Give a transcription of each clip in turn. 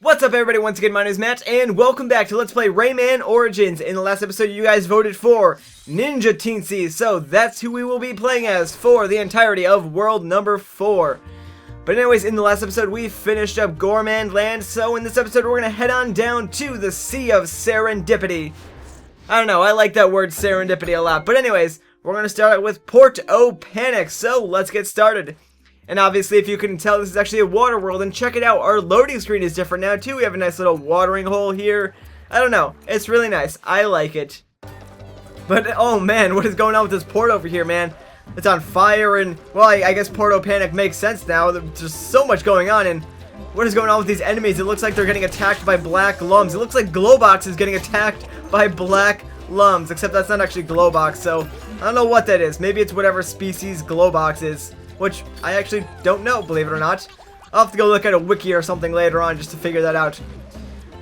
What's up everybody, once again my name is Matt, and welcome back to Let's Play Rayman Origins. In the last episode you guys voted for Ninja Teensy, so that's who we will be playing as for the entirety of world number 4. But anyways, in the last episode we finished up Gourmand Land, so in this episode we're going to head on down to the Sea of Serendipity. I don't know, I like that word serendipity a lot, but anyways, we're going to start out with Port-O-Panic, so let's get started. And obviously, if you couldn't tell, this is actually a water world, and check it out, our loading screen is different now too. We have a nice little watering hole here. I don't know, it's really nice. I like it. But, oh man, what is going on with this port over here, man? It's on fire, and, well, I guess Port-O-Panic makes sense now. There's just so much going on, and what is going on with these enemies? It looks like they're getting attacked by black lums. It looks like Glowbox is getting attacked by black lums, except that's not actually Glowbox, so I don't know what that is. Maybe it's whatever species Glowbox is. Which I actually don't know, believe it or not. I'll have to go look at a wiki or something later on just to figure that out.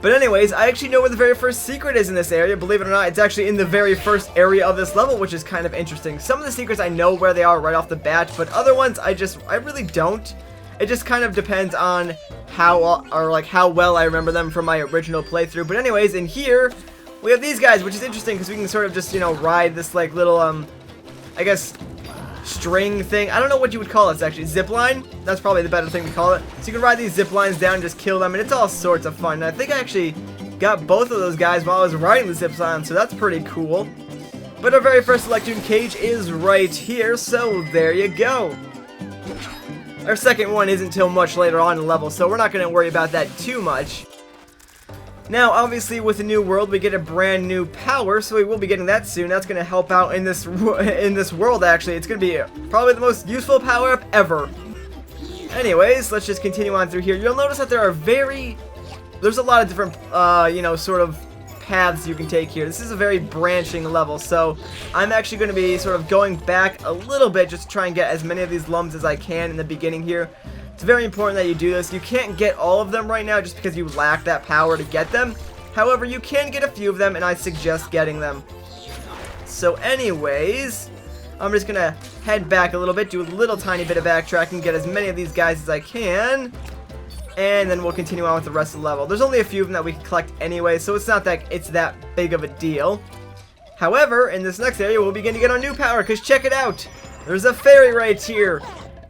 But anyways, I actually know where the very first secret is in this area. Believe it or not, it's actually in the very first area of this level, which is kind of interesting. Some of the secrets I know where they are right off the bat, but other ones I really don't. It just kind of depends on how well I remember them from my original playthrough. But anyways, in here we have these guys, which is interesting because we can sort of just, you know, ride this like little I guess string thing. I don't know what you would call this actually. Zip line? That's probably the better thing to call it. So you can ride these zip lines down and just kill them, and it's all sorts of fun. And I think I actually got both of those guys while I was riding the zip line, so that's pretty cool. But our very first Electune cage is right here, so there you go. Our second one isn't until much later on in the level, so we're not going to worry about that too much. Now, obviously, with the new world, we get a brand new power, so we will be getting that soon. That's going to help out in this world, actually. It's going to be probably the most useful power-up ever. Anyways, let's just continue on through here. You'll notice that there's a lot of different, you know, sort of paths you can take here. This is a very branching level, so I'm actually going to be sort of going back a little bit just to try and get as many of these lums as I can in the beginning here. It's very important that you do this. You can't get all of them right now just because you lack that power to get them. However, you can get a few of them, and I suggest getting them. So anyways, I'm just going to head back a little bit, do a little tiny bit of backtracking, get as many of these guys as I can, and then we'll continue on with the rest of the level. There's only a few of them that we can collect anyway, so it's not that it's that big of a deal. However, in this next area, we'll begin to get our new power, because check it out. There's a fairy right here.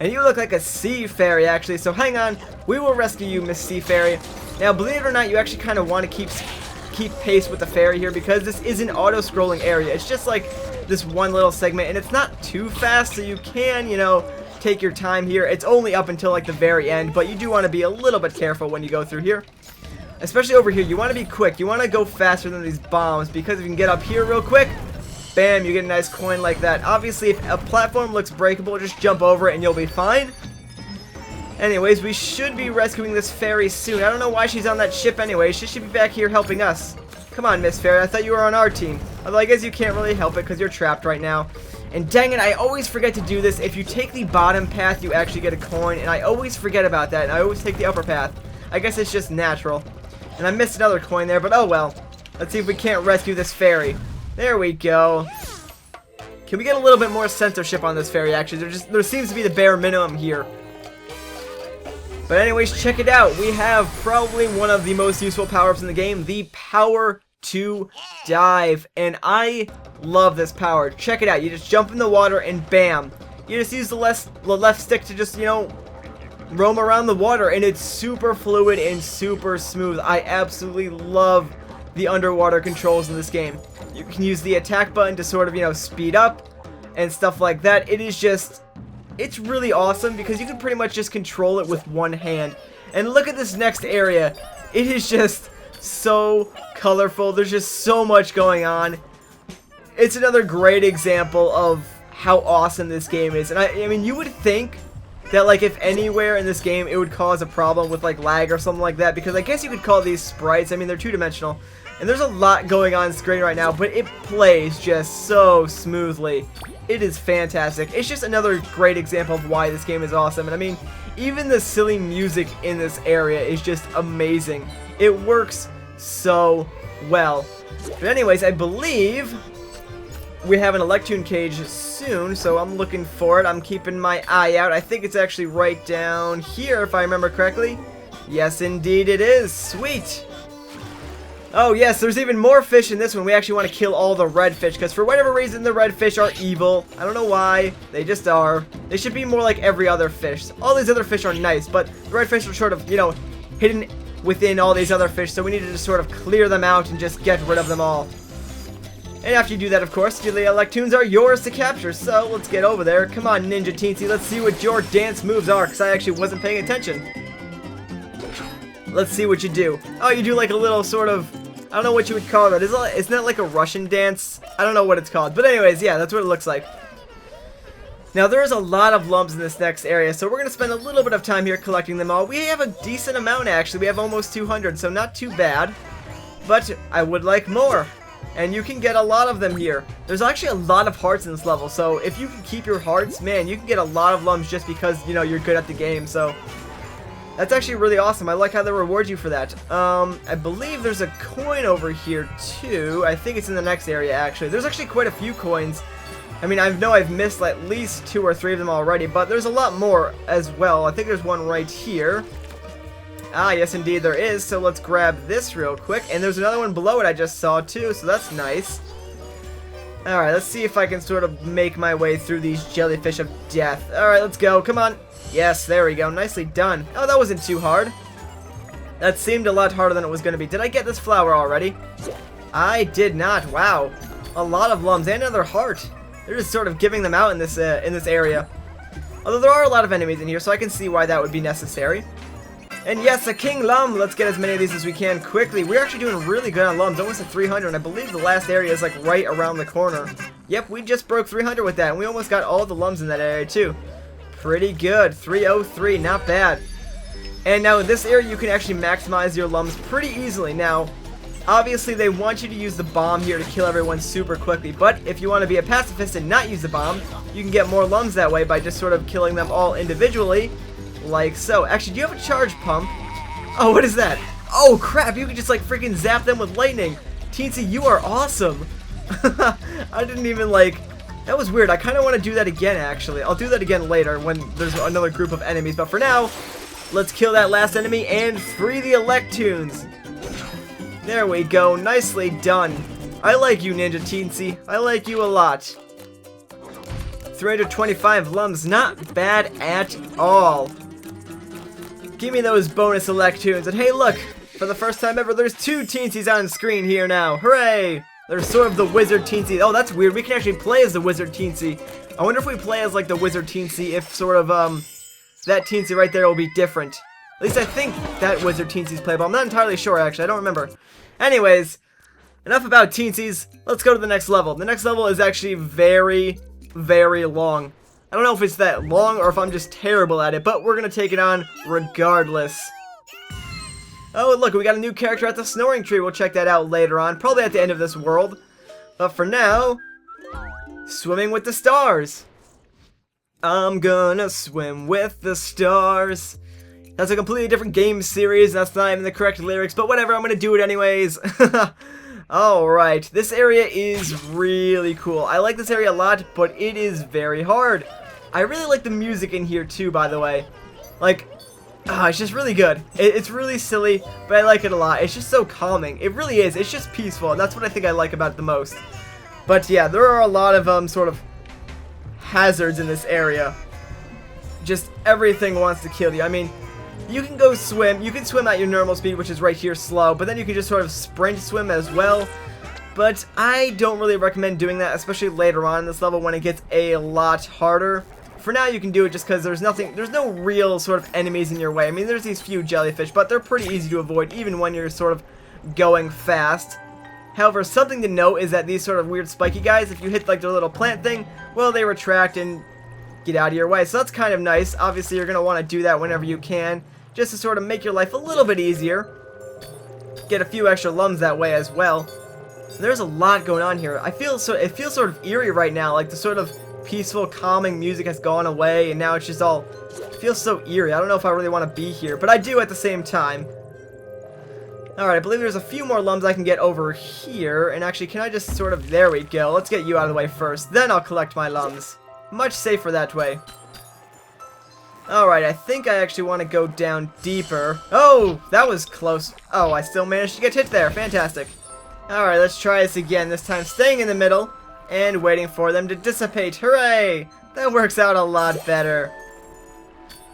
And you look like a sea fairy, actually, so hang on. We will rescue you, Miss Sea Fairy. Now, believe it or not, you actually kind of want to keep pace with the fairy here because this is an auto-scrolling area. It's just like this one little segment, and it's not too fast, so you can, you know, take your time here. It's only up until, like, the very end, but you do want to be a little bit careful when you go through here. Especially over here, you want to be quick. You want to go faster than these bombs because if you can get up here real quick, bam, you get a nice coin like that. Obviously, if a platform looks breakable, just jump over it and you'll be fine. Anyways, we should be rescuing this fairy soon. I don't know why she's on that ship anyway. She should be back here helping us. Come on, Miss Fairy. I thought you were on our team. Although I guess you can't really help it because you're trapped right now. And dang it, I always forget to do this. If you take the bottom path, you actually get a coin. And I always forget about that. And I always take the upper path. I guess it's just natural. And I missed another coin there, but oh well. Let's see if we can't rescue this fairy. There we go. Can we get a little bit more censorship on this fairy, actually? There seems to be the bare minimum here. But anyways, check it out. We have probably one of the most useful power-ups in the game, the power to dive. And I love this power. Check it out. You just jump in the water and bam. You just use the left stick to just, you know, roam around the water. And it's super fluid and super smooth. I absolutely love the underwater controls in this game. You can use the attack button to sort of, you know, speed up and stuff like that. It is just, it's really awesome because you can pretty much just control it with one hand. And look at this next area. It is just so colorful. There's just so much going on. It's another great example of how awesome this game is. And I mean, you would think that, like, if anywhere in this game it would cause a problem with, like, lag or something like that, because I guess you could call these sprites. I mean, they're two-dimensional. And there's a lot going on screen right now, but it plays just so smoothly. It is fantastic. It's just another great example of why this game is awesome. And I mean, even the silly music in this area is just amazing. It works so well. But anyways, I believe we have an Electune cage soon, so I'm looking for it. I'm keeping my eye out. I think it's actually right down here, if I remember correctly. Yes, indeed it is. Sweet. Oh, yes, there's even more fish in this one. We actually want to kill all the red fish, because for whatever reason, the red fish are evil. I don't know why. They just are. They should be more like every other fish. All these other fish are nice, but the red fish are sort of, you know, hidden within all these other fish, so we need to just sort of clear them out and just get rid of them all. And after you do that, of course, the Electoons are yours to capture, so let's get over there. Come on, Ninja Teensy, let's see what your dance moves are, because I actually wasn't paying attention. Let's see what you do. Oh, you do like a little sort of, I don't know what you would call it. Isn't that like a Russian dance? I don't know what it's called. But anyways, yeah, that's what it looks like. Now, there's a lot of lumps in this next area, so we're going to spend a little bit of time here collecting them all. We have a decent amount, actually. We have almost 200, so not too bad. But I would like more. And you can get a lot of them here. There's actually a lot of hearts in this level, so if you can keep your hearts, man, you can get a lot of lumps just because, you know, you're good at the game, so that's actually really awesome. I like how they reward you for that. I believe there's a coin over here, too. I think it's in the next area, actually. There's actually quite a few coins. I mean, I know I've missed at least 2 or 3 of them already, but there's a lot more as well. I think there's one right here. Ah, yes, indeed there is. So let's grab this real quick. And there's another one below it I just saw, too, so that's nice. Alright, let's see if I can sort of make my way through these jellyfish of death. Alright, let's go. Come on. Yes, there we go. Nicely done. Oh, that wasn't too hard. That seemed a lot harder than it was going to be. Did I get this flower already? I did not. Wow. A lot of lums and another heart. They're just sort of giving them out in this area. Although there are a lot of enemies in here, so I can see why that would be necessary. And yes, a king lum. Let's get as many of these as we can quickly. We're actually doing really good on lums, almost at 300, and I believe the last area is like right around the corner. Yep, we just broke 300 with that, and we almost got all the lums in that area too. Pretty good. 303, not bad. And now in this area, you can actually maximize your lums pretty easily. Now, obviously, they want you to use the bomb here to kill everyone super quickly, but if you want to be a pacifist and not use the bomb, you can get more lums that way by just sort of killing them all individually, like so. Actually, do you have a charge pump? Oh, what is that? Oh, crap, you can just, like, freaking zap them with lightning. Teensy, you are awesome. I didn't even, like, that was weird. I kind of want to do that again, actually. I'll do that again later when there's another group of enemies, but for now, let's kill that last enemy and free the Electoons. There we go. Nicely done. I like you, Ninja Teensy. I like you a lot. 325 lums. Not bad at all. Give me those bonus Electoons. And hey, look. For the first time ever, there's 2 Teensies on screen here now. Hooray! There's sort of the Wizard Teensy. Oh, that's weird. We can actually play as the Wizard Teensy. I wonder if we play as, like, the Wizard Teensy, if sort of, that Teensy right there will be different. At least I think that Wizard Teensy's playable. I'm not entirely sure, actually. I don't remember. Anyways, enough about Teensies. Let's go to the next level. The next level is actually very, very long. I don't know if it's that long or if I'm just terrible at it, but we're going to take it on regardless. Oh, look, we got a new character at the Snoring Tree. We'll check that out later on, probably at the end of this world. But for now, swimming with the stars. I'm gonna swim with the stars. That's a completely different game series. That's not even the correct lyrics, but whatever, I'm gonna do it anyways. Alright, this area is really cool. I like this area a lot, but it is very hard. I really like the music in here too, by the way. Like, it's just really good. It's really silly, but I like it a lot. It's just so calming. It really is. It's just peaceful, and that's what I think I like about it the most. But yeah, there are a lot of sort of hazards in this area. Just everything wants to kill you. I mean, you can go swim. You can swim at your normal speed, which is right here slow, but then you can just sort of sprint swim as well. But I don't really recommend doing that, especially later on in this level when it gets a lot harder. For now, you can do it just because there's no real sort of enemies in your way. I mean, there's these few jellyfish, but they're pretty easy to avoid even when you're sort of going fast. However, something to note is that these sort of weird spiky guys, if you hit like their little plant thing, well, they retract and get out of your way. So that's kind of nice. Obviously, you're going to want to do that whenever you can, just to sort of make your life a little bit easier. Get a few extra lums that way as well. There's a lot going on here. It feels sort of eerie right now, like the sort of peaceful, calming music has gone away, and now it's just all, it feels so eerie. I don't know if I really want to be here, but I do at the same time. Alright, I believe there's a few more lums I can get over here, and actually, can I just sort of, there we go, let's get you out of the way first, then I'll collect my lums. Much safer that way. Alright, I think I actually want to go down deeper. Oh, that was close. Oh, I still managed to get hit there. Fantastic. Alright, let's try this again. This time staying in the middle and waiting for them to dissipate. Hooray! That works out a lot better.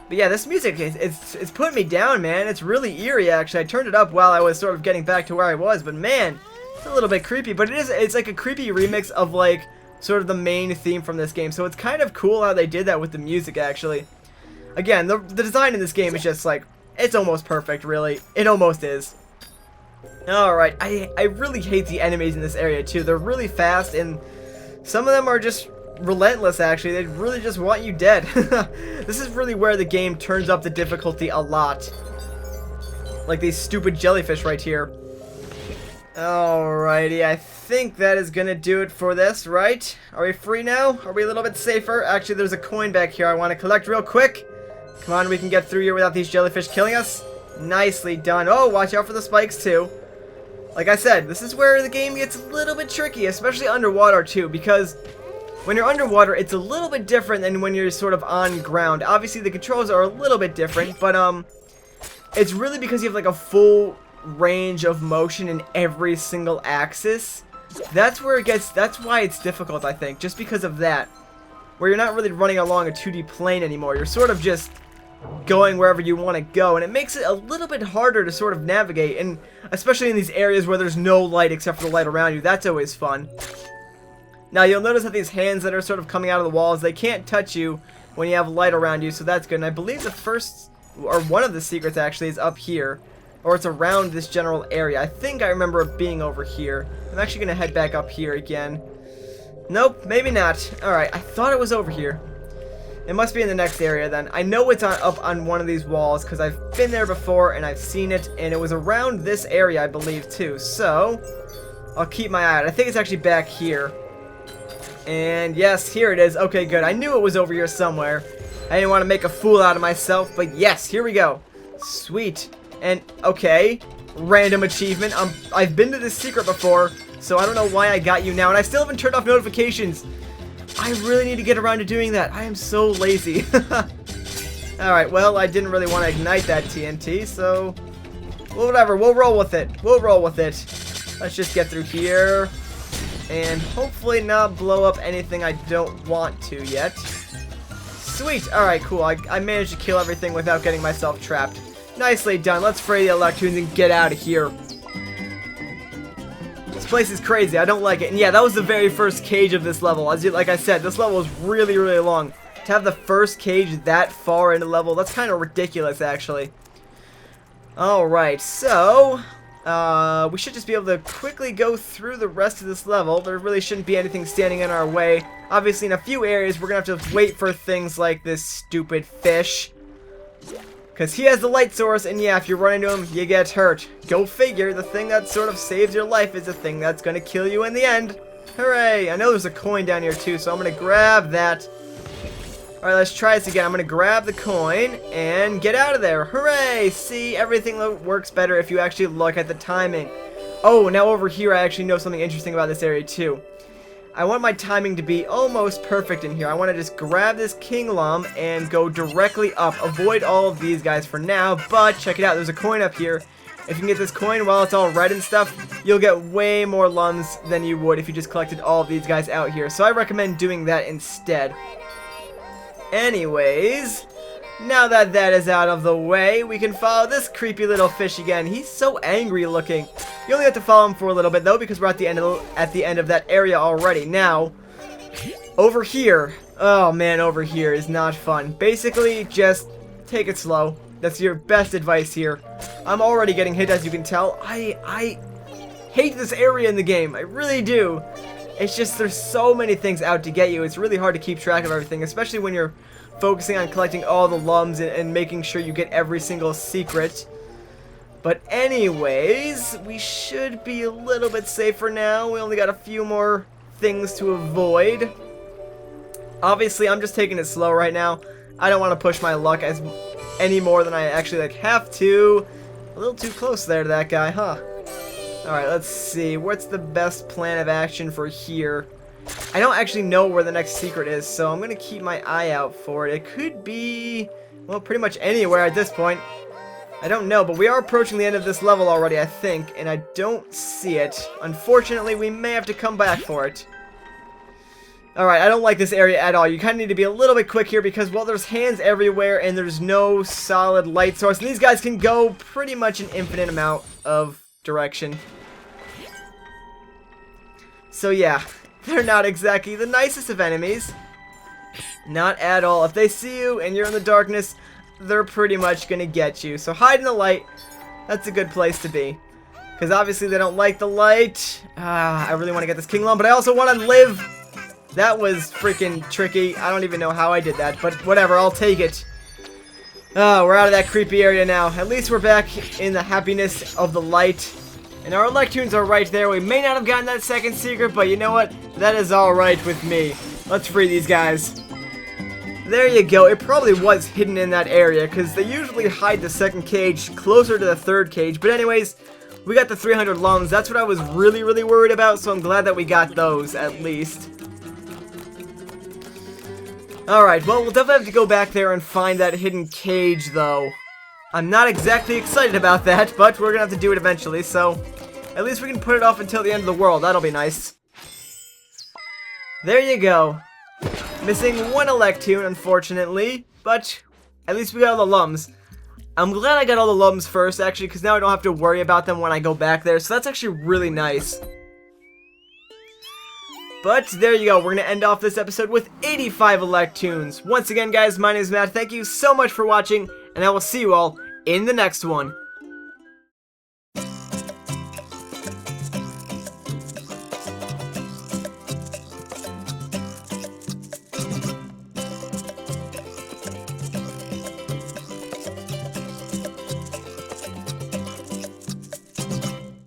But yeah, this music, it's putting me down, man. It's really eerie, actually. I turned it up while I was sort of getting back to where I was, but man, it's a little bit creepy. But it's like a creepy remix of, like, sort of the main theme from this game. So it's kind of cool how they did that with the music, actually. Again, the design in this game is just, like, it's almost perfect, really. It almost is. Alright, I really hate the enemies in this area, too. They're really fast, and some of them are just relentless, actually. They really just want you dead. This is really where the game turns up the difficulty a lot. Like these stupid jellyfish right here. Alrighty, I think that is gonna do it for this, right? Are we free now? Are we a little bit safer? Actually, there's a coin back here I want to collect real quick. Come on, we can get through here without these jellyfish killing us. Nicely done. Oh, watch out for the spikes, too. Like I said, this is where the game gets a little bit tricky, especially underwater, too, because when you're underwater, it's a little bit different than when you're sort of on ground. Obviously, the controls are a little bit different, but it's really because you have like a full range of motion in every single axis. That's where it gets, that's why it's difficult, I think, just because of that. Where you're not really running along a 2D plane anymore. You're sort of just going wherever you want to go, and it makes it a little bit harder to sort of navigate, and especially in these areas where there's no light except for the light around you. That's always fun. Now, you'll notice that these hands that are sort of coming out of the walls, they can't touch you when you have light around you, so that's good. And I believe the first, or one of the secrets actually, is up here. Or it's around this general area. I think I remember it being over here. I'm actually going to head back up here again. Nope, maybe not. Alright, I thought it was over here. It must be in the next area then. I know it's up on one of these walls because I've been there before and I've seen it. And it was around this area, I believe, too. So, I'll keep my eye out. I think it's actually back here. And yes, here it is. Okay, good. I knew it was over here somewhere. I didn't want to make a fool out of myself, but yes, here we go. Sweet. And, okay, random achievement. I've been to this secret before, so I don't know why I got you now. And I still haven't turned off notifications. I really need to get around to doing that. I am so lazy. Alright, well, I didn't really want to ignite that TNT, so well, whatever. We'll roll with it. We'll roll with it. Let's just get through here. And hopefully not blow up anything I don't want to yet. Sweet. Alright, cool. I managed to kill everything without getting myself trapped. Nicely done. Let's fray the electrons and get out of here. This place is crazy. I don't like it. And yeah, that was the very first cage of this level. Like I said, this level is really, really long. To have the first cage that far into the level, that's kind of ridiculous, actually. Alright, so we should just be able to quickly go through the rest of this level. There really shouldn't be anything standing in our way. Obviously, in a few areas, we're going to have to wait for things like this stupid fish. Because he has the light source, and yeah, if you run into him, you get hurt. Go figure, the thing that sort of saves your life is the thing that's going to kill you in the end. Hooray! I know there's a coin down here too, so I'm going to grab that. Alright, let's try this again. I'm going to grab the coin and get out of there. Hooray! See, everything works better if you actually look at the timing. Oh, now over here I actually know something interesting about this area too. I want my timing to be almost perfect in here. I want to just grab this king lum and go directly up. Avoid all of these guys for now, but check it out. There's a coin up here. If you can get this coin while it's all red and stuff, you'll get way more lums than you would if you just collected all of these guys out here. So I recommend doing that instead. Anyways, now that that is out of the way, we can follow this creepy little fish again. He's so angry looking. You only have to follow him for a little bit though, because we're at the end of that area already. Now, over here, oh man, over here is not fun. Basically, just take it slow. That's your best advice here. I'm already getting hit, as you can tell. I hate this area in the game. I really do. It's just there's so many things out to get you. It's really hard to keep track of everything, especially when you're focusing on collecting all the lums and making sure you get every single secret. But anyways, we should be a little bit safer now. We only got a few more things to avoid. Obviously, I'm just taking it slow right now. I don't want to push my luck any more than I actually have to. A little too close there to that guy, huh? Alright, let's see. What's the best plan of action for here? I don't actually know where the next secret is, so I'm going to keep my eye out for it. It could be well, pretty much anywhere at this point. I don't know, but we are approaching the end of this level already, I think, and I don't see it. Unfortunately, we may have to come back for it. Alright, I don't like this area at all. You kind of need to be a little bit quick here because, well, there's hands everywhere and there's no solid light source. And these guys can go pretty much an infinite amount of direction. So yeah, they're not exactly the nicest of enemies. Not at all. If they see you and you're in the darkness, they're pretty much gonna get you. So hide in the light. That's a good place to be. Because obviously they don't like the light. I really want to get this King Lung, but I also want to live. That was freaking tricky. I don't even know how I did that, but whatever, I'll take it. We're out of that creepy area now. At least we're back in the happiness of the light. And our Electoons are right there. We may not have gotten that second secret, but you know what? That is alright with me. Let's free these guys. There you go. It probably was hidden in that area, because they usually hide the second cage closer to the third cage. But anyways, we got the 300 lungs. That's what I was really, really worried about, so I'm glad that we got those, at least. Alright, well, we'll definitely have to go back there and find that hidden cage, though. I'm not exactly excited about that, but we're gonna have to do it eventually, so at least we can put it off until the end of the world. That'll be nice. There you go. Missing one Electoon, unfortunately, but at least we got all the lums. I'm glad I got all the lums first, actually, because now I don't have to worry about them when I go back there, so that's actually really nice. But there you go, we're going to end off this episode with 85 Electoons. Once again, guys, my name is Matt. Thank you so much for watching, and I will see you all in the next one.